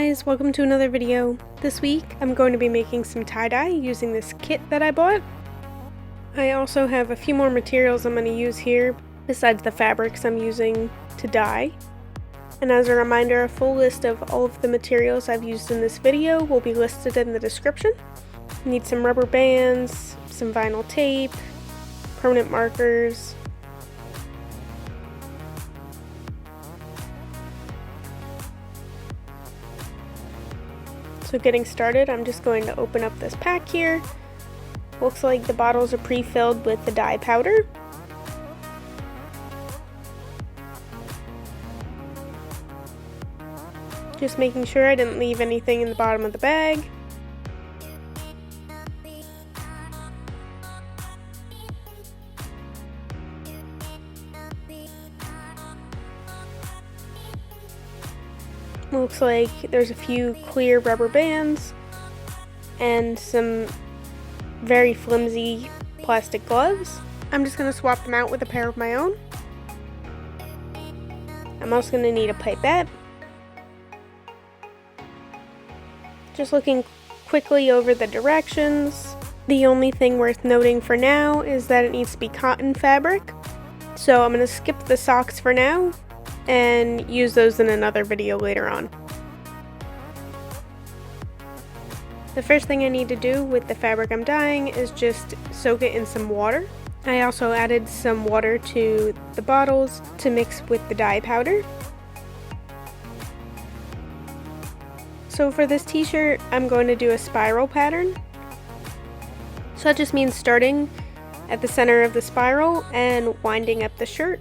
guys, welcome to another video. This week I'm going to be making some tie-dye using this kit that I bought. I also have a few more materials I'm going to use here besides the fabrics I'm using to dye. And as a reminder, a full list of all of the materials I've used in this video will be listed in the description. You need some rubber bands, some vinyl tape, permanent markers, So getting started, I'm just going to open up this pack here. Looks like the bottles are pre-filled with the dye powder. Just making sure I didn't leave anything in the bottom of the bag. Looks like there's a few clear rubber bands and some very flimsy plastic gloves. I'm just going to swap them out with a pair of my own. I'm also going to need a pipette. Just looking quickly over the directions. The only thing worth noting for now is that it needs to be cotton fabric. So I'm going to skip the socks for now and use those in another video later on. The first thing I need to do with the fabric I'm dyeing is just soak it in some water. I also added some water to the bottles to mix with the dye powder. So for this t-shirt, I'm going to do a spiral pattern. So that just means starting at the center of the spiral and winding up the shirt.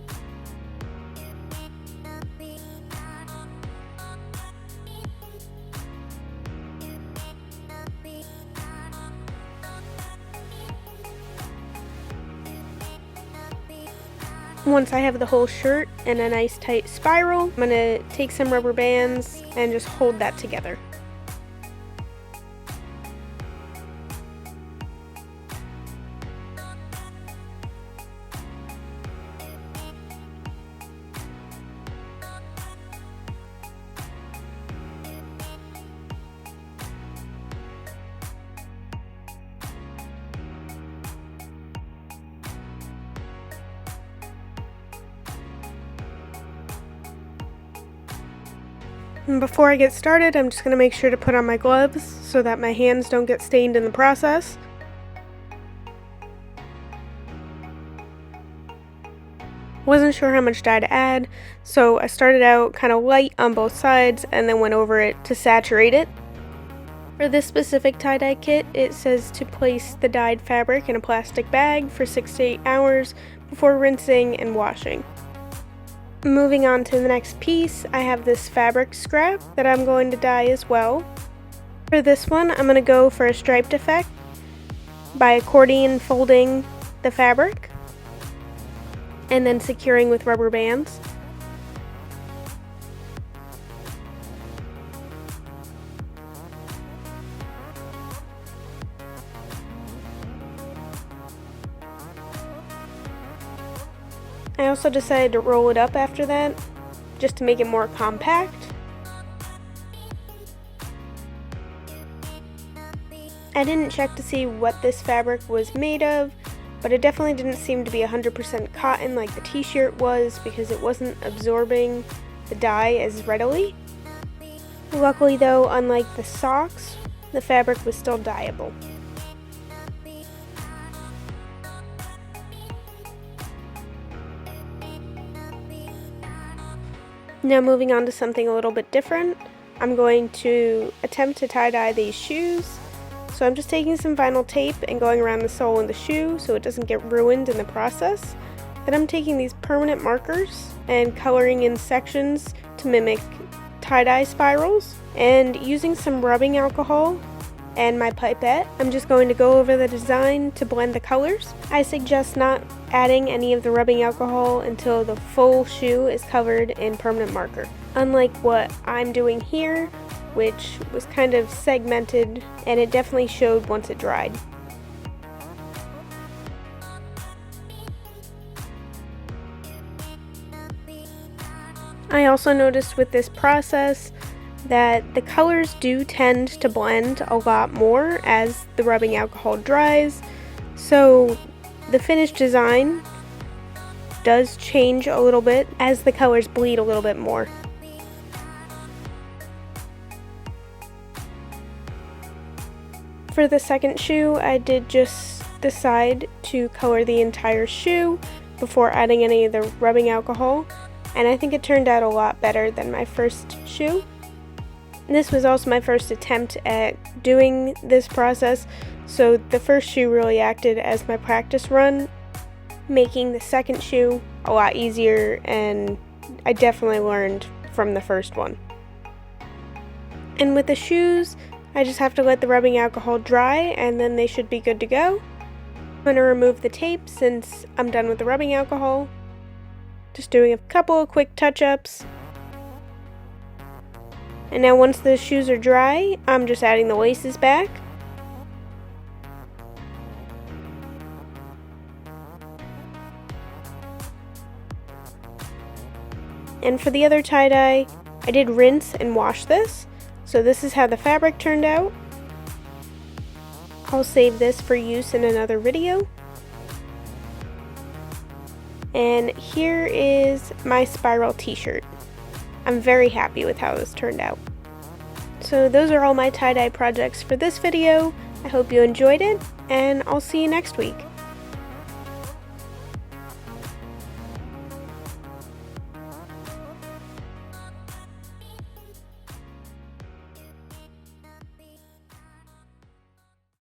Once I have the whole shirt in a nice tight spiral, I'm going to take some rubber bands and just hold that together. And before I get started, I'm just going to make sure to put on my gloves so that my hands don't get stained in the process. Wasn't sure how much dye to add, so I started out kind of light on both sides and then went over it to saturate it. For this specific tie-dye kit, it says to place the dyed fabric in a plastic bag for 6 to 8 hours before rinsing and washing. Moving on to the next piece, I have this fabric scrap that I'm going to dye as well. For this one, I'm going to go for a striped effect by accordion folding the fabric and then securing with rubber bands. I also decided to roll it up after that, just to make it more compact. I didn't check to see what this fabric was made of, but it definitely didn't seem to be 100% cotton like the t-shirt was because it wasn't absorbing the dye as readily. Luckily though, unlike the socks, the fabric was still dyeable. Now moving on to something a little bit different, I'm going to attempt to tie-dye these shoes. So I'm just taking some vinyl tape and going around the sole of the shoe so it doesn't get ruined in the process. Then I'm taking these permanent markers and coloring in sections to mimic tie-dye spirals, and using some rubbing alcohol and my pipette, I'm just going to go over the design to blend the colors. I suggest not adding any of the rubbing alcohol until the full shoe is covered in permanent marker. Unlike what I'm doing here, which was kind of segmented and it definitely showed once it dried. I also noticed with this process that the colors do tend to blend a lot more as the rubbing alcohol dries, so the finished design does change a little bit as the colors bleed a little bit more. For the second shoe, I did just decide to color the entire shoe before adding any of the rubbing alcohol, and I think it turned out a lot better than my first shoe. This was also my first attempt at doing this process, so the first shoe really acted as my practice run, making the second shoe a lot easier, and I definitely learned from the first one. And with the shoes, I just have to let the rubbing alcohol dry and then they should be good to go. I'm going to remove the tape since I'm done with the rubbing alcohol. Just doing a couple of quick touch-ups. And now once the shoes are dry, I'm just adding the laces back. And for the other tie-dye, I did rinse and wash this. So this is how the fabric turned out. I'll save this for use in another video. And here is my spiral t-shirt. I'm very happy with how this turned out. So those are all my tie-dye projects for this video. I hope you enjoyed it, and I'll see you next week.